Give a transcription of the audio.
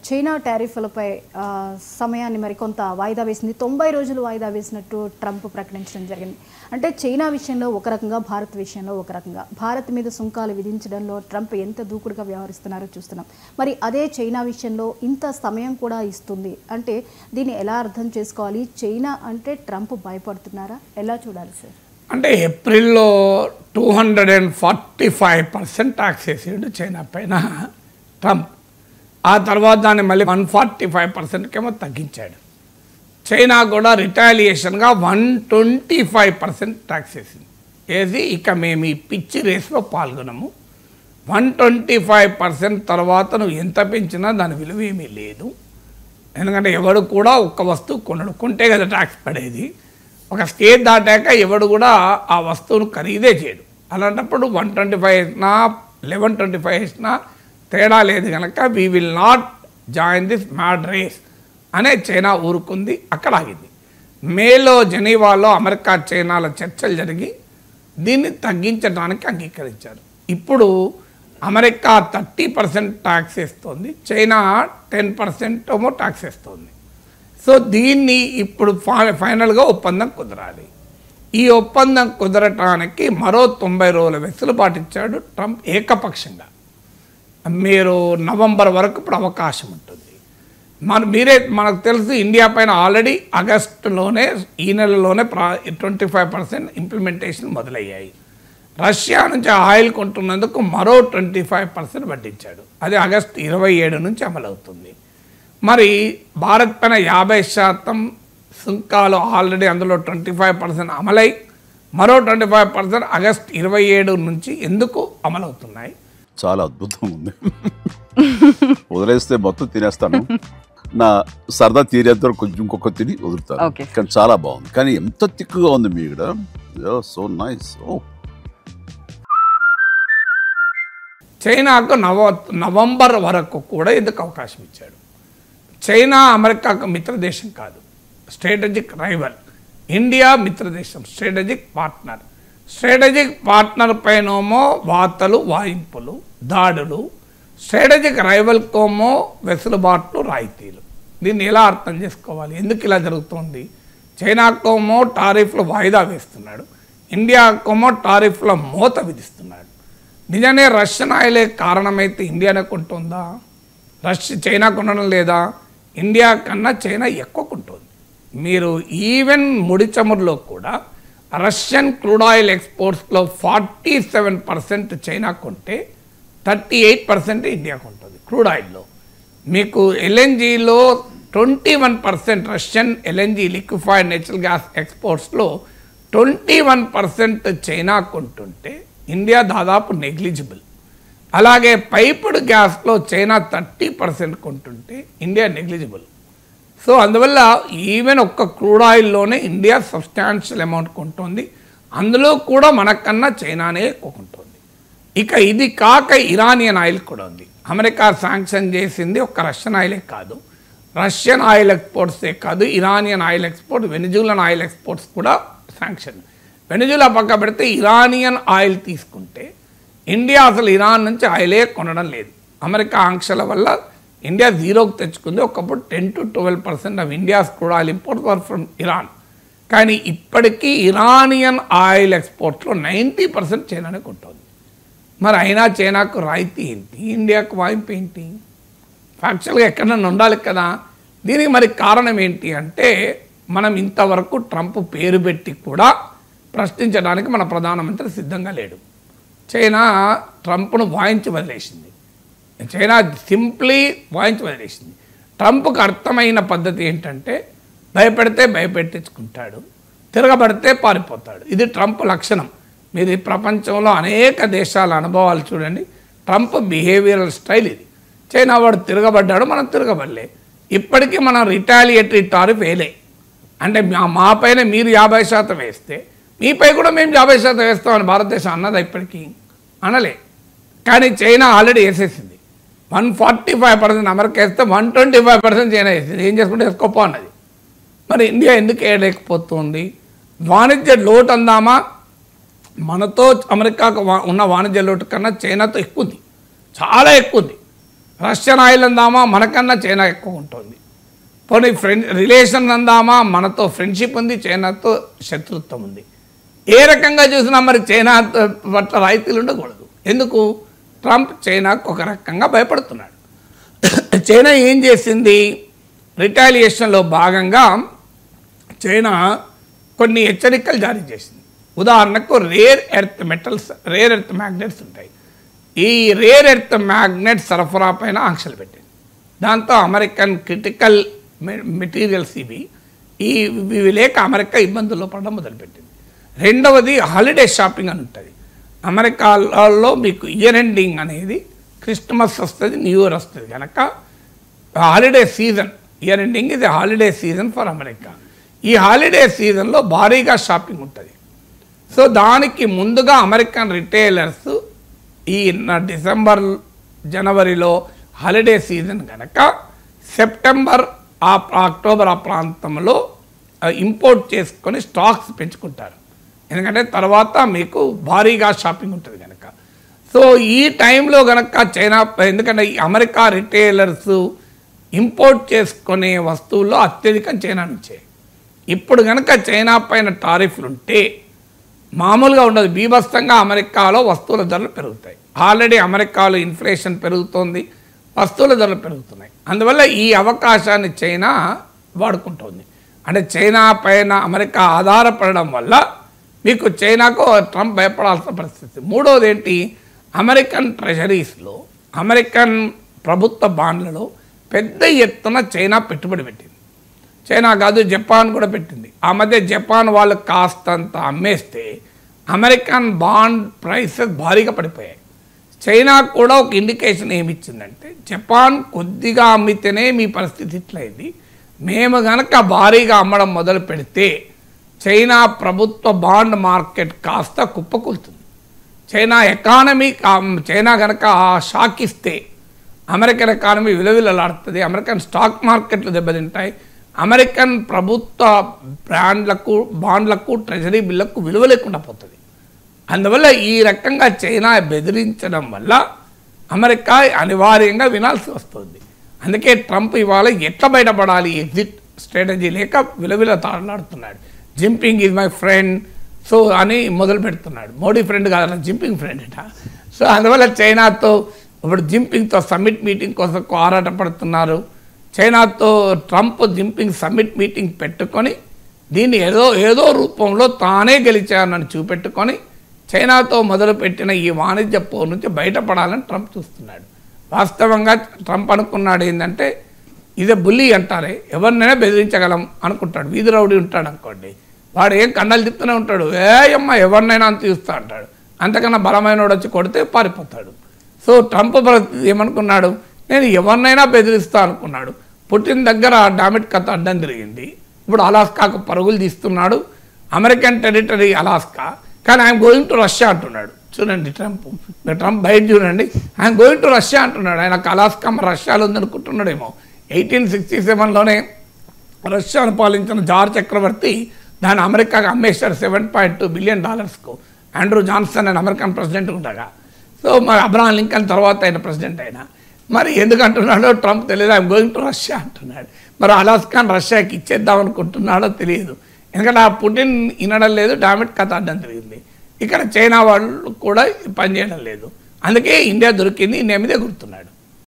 China టారిఫ్లపై సమయాన్ని మరికొంత వాయిదా వేసింది. 90 రోజులు వాయిదా వేసినట్టు ట్రంప్ ప్రకటించడం జరిగింది. అంటే చైనా విషయంలో ఒక రకంగా, భారత్ విషయంలో ఒక రకంగా. భారత్ మీద సుంకాలు విధించడంలో ట్రంప్ ఎంత దూకుడుగా వ్యవహరిస్తున్నారో చూస్తున్నాం. మరి అదే చైనా విషయంలో ఇంత సమయం కూడా ఇస్తుంది అంటే దీన్ని ఎలా అర్థం చేసుకోవాలి? చైనా అంటే ట్రంప్ భయపడుతున్నారా? ఎలా చూడాలి సార్? అంటే ఏప్రిల్లో 245% ట్యాక్స్ వేసాడు చైనా పైన ట్రంప్. ఆ తర్వాత దాన్ని మళ్ళీ 145%కేమో తగ్గించాడు. చైనా కూడా రిటాలియేషన్గా 125% ట్యాక్స్ వేసింది. వేసి ఇక మేము ఈ పిచ్చి రేస్లో పాల్గొనము, 125% తర్వాత నువ్వు ఎంత పెంచినా దాని విలువ ఏమీ లేదు. ఎందుకంటే ఎవడు కూడా ఒక్క వస్తువు కొనడు, కొంటే కదా ట్యాక్స్ పడేది. ఒక స్టేజ్ దాటాక ఎవడు కూడా ఆ వస్తువును ఖరీదే చేయడు. అలాంటప్పుడు 125 వేసినా 1125 వేసినా తేడా లేదు కనుక we will not join this mad race అనే చైనా ఊరుకుంది, అక్కడ ఆగింది. మేలో జెనీవాలో అమెరికా చైనాల చర్చలు జరిగి దీన్ని తగ్గించడానికి అంగీకరించారు. ఇప్పుడు అమెరికా 30% ట్యాక్స్ వేస్తుంది, చైనా 10% ఏమో ట్యాక్స్ వేస్తుంది. సో దీన్ని ఇప్పుడు ఫైనల్గా ఒప్పందం కుదరాలి. ఈ ఒప్పందం కుదరటానికి మరో 90 రోజుల వెసులుబాటు ఇచ్చాడు ట్రంప్ ఏకపక్షంగా. మీరు నవంబర్ వరకు ఇప్పుడు అవకాశం ఉంటుంది. మనకు తెలుసు ఇండియా పైన ఆల్రెడీ ఆగస్టులోనే, ఈ నెలలోనే 25% ఇంప్లిమెంటేషన్ మొదలయ్యాయి. రష్యా నుంచి ఆయిల్ కొంటున్నందుకు మరో 25% వడ్డించాడు. అది ఆగస్టు 27 నుంచి అమలవుతుంది. మరి భారత్ పైన 50% సుంకాలు ఆల్రెడీ అందులో 25% అమలై మరో 25% ఆగస్టు 27 నుంచి ఎందుకు అమలవుతున్నాయి? చాలా అద్భుతంగా ఉంది. వదిలేస్తే మొత్తం తినేస్తాను, నా సరదా తీరేంత కొంచెం ఇంకొక తిని వదులుతాను. కానీ చాలా బాగుంది. కానీ ఎంత తిక్కుగా ఉంది మీ ఇక్కడ. So nice. చైనాకు నవంబర్ వరకు కూడా ఎందుకు అవకాశం ఇచ్చాడు? చైనా అమెరికాకు మిత్రదేశం కాదు, స్ట్రాటజిక్ రైవల్. ఇండియా మిత్రదేశం, స్ట్రాటజిక్ పార్ట్నర్. స్ట్రాటజిక్ పార్ట్నర్ పైనేమో వార్తలు, వాయింపులు, దాడులు. స్ట్రాటజిక్ రైవల్కోమో వెసులుబాట్లు, రాయితీలు. దీన్ని ఎలా అర్థం చేసుకోవాలి? ఎందుకు ఇలా జరుగుతుంది? చైనాకోమో టారిఫ్లు వాయిదా వేస్తున్నాడు, ఇండియాకోమో టారిఫ్ల మోత విధిస్తున్నాడు. నిజమే రష్యన్ ఆయిలే కారణమైతే ఇండియానే కొంటుందా? చైనా కొనడం లేదా? ఇండియా కన్నా చైనా ఎక్కువ కొంటుంది. మీరు ఈవెన్ ముడి చమురులో కూడా రష్యన్ క్రూడ్ ఆయిల్ ఎక్స్పోర్ట్స్లో 47% చైనా కొంటే 38% ఇండియా కొంటుంది క్రూడ్ ఆయిల్లో. మీకు ఎల్ఎన్జీలో 21% Russian LNG liquefied natural gas ఎక్స్పోర్ట్స్లో 21% చైనా కొంటుంటే ఇండియా దాదాపు నెగ్లిజిబుల్. అలాగే పైపుడ్ గ్యాస్లో చైనా 30% కొంటుంటే ఇండియా నెగ్లిజిబుల్. సో అందువల్ల ఈవెన్ ఒక్క క్రూడ్ ఆయిల్లోనే ఇండియా సబ్స్టాన్షియల్ అమౌంట్ కొంటుంది, అందులో కూడా మనకన్నా చైనానే ఎక్కువ కొంటుంది. ఇక ఇది కాక ఇరానియన్ ఆయిల్ కూడా ఉంది. అమెరికా శాంక్షన్ చేసింది ఒక్క రష్యన్ ఆయిలే కాదు, రష్యన్ ఆయిల్ ఎక్స్పోర్ట్సే కాదు, Iranian oil export, వెనిజులన్ oil exports కూడా శాంక్షన్. వెనిజులా పక్క పెడితే ఇరానియన్ ఆయిల్ తీసుకుంటే ఇండియా అసలు ఇరాన్ నుంచి ఆయిలే కొనడం లేదు. అమెరికా ఆంక్షల వల్ల ఇండియా జీరోకి తెచ్చుకుంది. ఒకప్పుడు 10 to 12% of India's crude oil imports were from Iran. కానీ ఇప్పటికీ ఇరానియన్ ఆయిల్ ఎక్స్పోర్ట్స్లో 90% చైనానే కొంటుంది. మరి అయినా చైనాకు రాయితీ ఏంటి, ఇండియాకు వాయింపు ఏంటి? ఫ్యాక్చువల్గా ఎక్కడన్నా ఉండాలి కదా. దీనికి మరి కారణం ఏంటి అంటే మనం ఇంతవరకు ట్రంప్ పేరు పెట్టి కూడా ప్రశ్నించడానికి మన ప్రధానమంత్రి సిద్ధంగా లేడు. చైనా ట్రంప్ను వాయించి వదిలేసింది. చైనా సింప్లీ వాయించి వదిలేసింది. ట్రంప్కు అర్థమైన పద్ధతి ఏంటంటే భయపెడితే భయపెట్టించుకుంటాడు, తిరగబడితే పారిపోతాడు. ఇది ట్రంప్ లక్షణం. మీరు ప్రపంచంలో అనేక దేశాల అనుభవాలు చూడండి, ట్రంప్ బిహేవియరల్ స్టైల్ ఇది. చైనా వాడు తిరగబడ్డాడు, మనం తిరగబడలే. ఇప్పటికీ మనం రిటాలియేటరీ టారిఫ్ వేయలే. అంటే మా పైన మీరు 50% వేస్తే మీపై కూడా మేము 50% వేస్తామని భారతదేశం అన్నది ఇప్పటికీ అనలే. కానీ చైనా ఆల్రెడీ వేసేసింది. 145% అమెరికా వేస్తే 125% చైనా వేసింది. ఏం చేసుకుంటే వేసుకోపో అన్నది. మరి ఇండియా ఎందుకు వేయలేకపోతుంది? వాణిజ్య లోటు అందామా? మనతో అమెరికాకు ఉన్న వాణిజ్య లోటు కన్నా చైనాతో ఎక్కువ ఉంది, చాలా ఎక్కువ ఉంది. రష్యన్ ఆయిల్ అందామా మనకన్నా చైనా ఎక్కువ ఉంటుంది. పోనీ రిలేషన్ అందామా మనతో ఫ్రెండ్షిప్ ఉంది, చైనాతో శత్రుత్వం ఉంది. ఏ రకంగా చూసినా మరి చైనా పట్ల రాయితీలు ఉండకూడదు. ఎందుకు? ట్రంప్ చైనాకు ఒక రకంగా భయపడుతున్నాడు. చైనా ఏం చేసింది? రిటాలియేషన్లో భాగంగా చైనా కొన్ని హెచ్చరికలు జారీ చేసింది. ఉదాహరణకు రేర్ ఎర్త్ మ్యాగ్నెట్స్ ఉంటాయి. ఈ రేర్ ఎర్త్ మ్యాగ్నెట్ సరఫరా పైన ఆంక్షలు పెట్టింది. దాంతో అమెరికన్ క్రిటికల్ మెటీరియల్స్ ఇవి లేక అమెరికా ఇబ్బందుల్లో పడడం మొదలుపెట్టింది. రెండవది హాలిడే షాపింగ్ అని ఉంటుంది. అమెరికాలో మీకు ఇయర్ ఎండింగ్ అనేది క్రిస్మస్ వస్తుంది, న్యూ ఇయర్ వస్తుంది కనుక హాలిడే సీజన్, ఇయర్ ఎండింగ్ ఇది హాలిడే సీజన్ ఫర్ అమెరికా. ఈ హాలిడే సీజన్లో భారీగా షాపింగ్ ఉంటుంది. సో దానికి ముందుగా అమెరికన్ రిటైలర్స్ ఈ డిసెంబర్ జనవరిలో హాలిడే సీజన్ కనుక సెప్టెంబర్ అక్టోబర్ ఆ ప్రాంతంలో ఇంపోర్ట్ చేసుకొని స్టాక్స్ పెంచుకుంటారు. ఎందుకంటే తర్వాత మీకు భారీగా షాపింగ్ ఉంటుంది కనుక. సో ఈ టైంలో కనుక చైనా, ఎందుకంటే ఈ అమెరికా రిటైలర్స్ ఇంపోర్ట్ చేసుకునే వస్తువుల్లో అత్యధికం చైనా నుంచే. ఇప్పుడు కనుక చైనా పైన టారిఫ్లు ఉంటే మామూలుగా ఉండదు, బీభత్సంగా అమెరికాలో వస్తువుల ధరలు పెరుగుతాయి. ఆల్రెడీ అమెరికాలో ఇన్ఫ్లేషన్ పెరుగుతోంది, వస్తువుల ధరలు పెరుగుతున్నాయి. అందువల్ల ఈ అవకాశాన్ని చైనా వాడుకుంటుంది. అంటే చైనా పైన అమెరికా ఆధారపడడం వల్ల మీకు చైనాకు ట్రంప్ భయపడాల్సిన పరిస్థితి. మూడవది ఏంటి? అమెరికన్ ట్రెజరీస్లో, అమెరికన్ ప్రభుత్వ బాండ్లలో పెద్ద ఎత్తున చైనా పెట్టుబడి పెట్టింది. చైనా కాదు, జపాన్ కూడా పెట్టింది. ఆ మధ్య జపాన్ వాళ్ళు కాస్తంత అమ్మేస్తే అమెరికన్ బాండ్ ప్రైసెస్ భారీగా పడిపోయాయి. చైనా కూడా ఒక ఇండికేషన్ ఏమి ఇచ్చిందంటే, జపాన్ కొద్దిగా అమ్మితేనే మీ పరిస్థితి ఇట్లయింది, మేము కనుక భారీగా అమ్మడం మొదలు పెడితే చైనా ప్రభుత్వ బాండ్ మార్కెట్ కాస్త కుప్పకూలుతుంది. చైనా ఎకానమీ, చైనా కనుక ఆ షాక్ ఇస్తే అమెరికన్ ఎకానమీ విలవిలలాడుతుంది, అమెరికన్ స్టాక్ మార్కెట్లు దెబ్బతింటాయి, అమెరికన్ ప్రభుత్వ బాండ్లకు ట్రెజరీ బిల్లకు విలువ లేకుండా పోతుంది. అందువల్ల ఈ రకంగా చైనా బెదిరించడం వల్ల అమెరికా అనివార్యంగా వినాల్సి వస్తుంది. అందుకే ట్రంప్ ఇవాళ ఎట్లా బయటపడాలి ఎగ్జిట్ స్ట్రాటజీ లేక విలవిల తాడలాడుతున్నాడు. Jinping is my friend so అని మొదలు పెడుతున్నాడు. మోడీ ఫ్రెండ్ కాదన్న, జింపింగ్ ఫ్రెండ్ అట. సో అందువల్ల చైనాతో ఇప్పుడు జింపింగ్తో సమ్మిట్ మీటింగ్ కోసం ఆరాటపడుతున్నారు. చైనాతో ట్రంప్ జింపింగ్ సమ్మిట్ మీటింగ్ పెట్టుకొని దీన్ని ఏదో రూపంలో తానే గెలిచానని చూపెట్టుకొని చైనాతో మొదలుపెట్టిన ఈ వాణిజ్య పోరు నుంచి బయటపడాలని ట్రంప్ చూస్తున్నాడు. వాస్తవంగా ట్రంప్ అనుకున్నాడు ఏంటంటే, ఇదే బుల్లి అంటారే, ఎవరినైనా బెదిరించగలం అనుకుంటాడు. వీధి రౌడీ ఉంటాడు అనుకోండి, వాడు ఏం కండలు తిప్పుతూనే ఉంటాడు, అమ్మ ఎవరినైనా అంత చూస్తా అంటాడు. అంతకన్నా బలమైన వాడు వచ్చి కొడితే పారిపోతాడు. సో ట్రంప్ ఏమనుకున్నాడు, నేను ఎవరినైనా బెదిరిస్తా అనుకున్నాడు. పుట్టిన దగ్గర డామిట్ కథ అడ్డం తిరిగింది. ఇప్పుడు అలాస్కాకు పరుగులు తీస్తున్నాడు, అమెరికన్ టెరిటరీ అలాస్కా. కానీ ఐఎమ్ గోయింగ్ టు రష్యా అంటున్నాడు. చూడండి ట్రంప్ బయట చూడండి, ఐఎమ్ గోయింగ్ టు రష్యా అంటున్నాడు. ఆయనకు అలాస్కా రష్యాలో ఉందనుకుంటున్నాడేమో. 1867లోనే రష్యాను పాలించిన జార్జ్ చక్రవర్తి దాన్ని అమెరికాకు అమ్మేశారు $7.2 బిలియన్. ఆండ్రూ జాన్సన్ అని అమెరికన్ ప్రెసిడెంట్ ఉండగా. సో మరి అబ్రహాం లింకన్ తర్వాత ఆయన ప్రెసిడెంట్ అయినా. మరి ఎందుకంటున్నాడో ట్రంప్ తెలియదు, ఐఎమ్ గోయింగ్ టు రష్యా అంటున్నాడు. మరి అలాస్కాన్ రష్యాకి ఇచ్చేద్దాం అనుకుంటున్నాడో తెలియదు. ఎందుకంటే ఆ పుటిన్ వినడం లేదు, డామిట్ కథ అడ్డం తిరిగింది. ఇక్కడ చైనా వాళ్ళు కూడా పనిచేయడం లేదు. అందుకే ఇండియా దొరికింది, ఇండియా మీదే గుర్తున్నాడు.